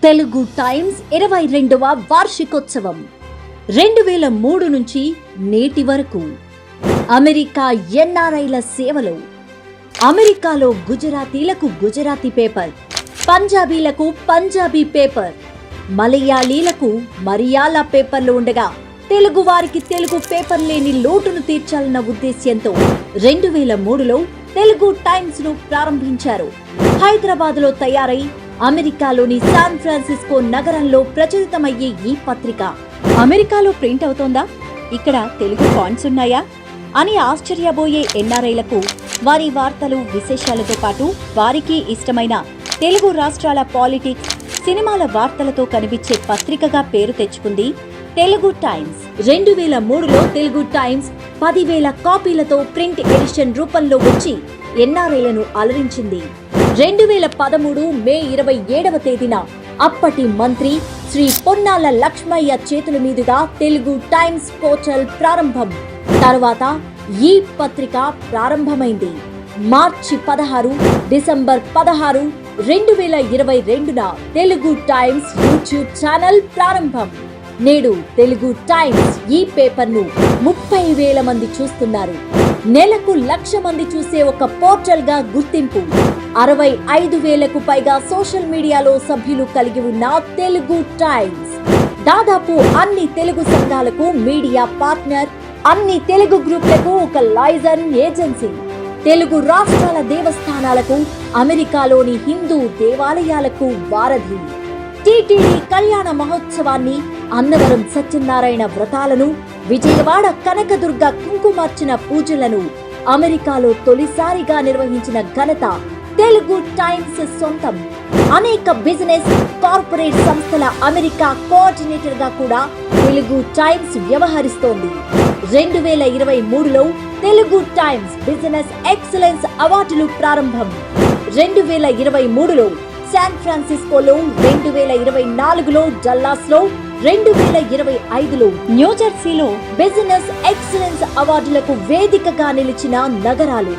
Telugu times 22వ వార్షికోత్సవం 2003 నుంచి నేటి వరకు అమెరికా ఎన్ఆర్ఐల సేవలు. అమెరికాలో గుజరాతీలకు గుజరాతీ పేపర్, పంజాబీలకు పంజాబీ పేపర్, మలయాళీలకు మలయాళ పేపర్లు ఉండగా తెలుగు వారికి తెలుగు పేపర్ లేని లోటును తీర్చాలన్న ఉద్దేశ్యంతో 2003లో తెలుగు టైమ్స్ ను ప్రారంభించారు. హైదరాబాద్ లో తయారై అమెరికాలోని శాన్ ఫ్రాన్సిస్కో నగరంలో ప్రచురితమయ్యే ఈ పత్రిక అమెరికాలో ప్రింట్ అవుతోందా, ఇక్కడ తెలుగు ఫాంట్స్ ఉన్నాయా అని ఆశ్చర్యపోయే ఎన్ఆర్ఐలకు వారి వార్తలు విశేషాలతో పాటు వారికి ఇష్టమైన తెలుగు రాష్ట్రాల పాలిటిక్స్, సినిమాల వార్తలతో కనిపించే పత్రికగా పేరు తెచ్చుకుంది తెలుగు టైమ్స్. 2003లో తెలుగు టైమ్స్ 10,000 కాపీలతో ప్రింట్ ఎడిషన్ రూపంలో వచ్చి ఎన్ఆర్ఐలను అలరించింది. 2013 మే 27వ తేదీన అప్పటి మంత్రి శ్రీ పొన్నాల లక్ష్మయ్య చేతుల మీదుగా తెలుగు టైమ్స్ పోర్టల్ ప్రారంభం. తర్వాత ఈ పత్రిక ప్రారంభమైంది. మార్చి 16, డిసెంబర్ 16, 2022న తెలుగు టైమ్స్ యూట్యూబ్ ఛానల్ ప్రారంభం. నేడు తెలుగు టైమ్స్ ఈ పేపర్ను 30,000 మంది చూస్తున్నారు. నెలకు 1,00,000 మంది చూసే ఒక పోర్టల్ గా గుర్తింపు. 65,000కు పైగా సోషల్ మీడియాలో సభ్యులు కలిగి ఉన్న తెలుగు టైమ్స్ దాదాపు అన్ని తెలుగు సంఘాలకు మీడియా పార్ట్నర్, అన్ని తెలుగు గ్రూపులకు ఒక లైజన్ ఏజెన్సీ, తెలుగు రాష్ట్రాల దేవస్థానాలకు, అమెరికాలోని హిందూ దేవాలయాలకు వారధి. టీటీడీ కళ్యాణ మహోత్సవాన్ని, అన్నవరం సత్యనారాయణ వ్రతాలను, విజయవాడ కనకదుర్గ కుంకుమార్చన పూజలను అమెరికాలో తొలిసారిగా నిర్వహించిన ఘనత తెలుగు టైమ్స్ సొంతం. అనేక బిజినెస్, కార్పొరేట్ సంస్థల అమెరికా కోఆర్డినేటర్ గా కూడా తెలుగు టైమ్స్ వ్యవహరిస్తోంది. 2023లో తెలుగు టైమ్స్ బిజినెస్ ఎక్సలెన్స్ అవార్డులు ప్రారంభం. 2023లో శాన్ ఫ్రాన్సిస్కోలో, 2024లో డల్లాస్లో, 2025లో న్యూజెర్సీలో బిజినెస్ ఎక్సలెన్స్ అవార్డులకు వేదికగా నిలిచిన నగరాలు.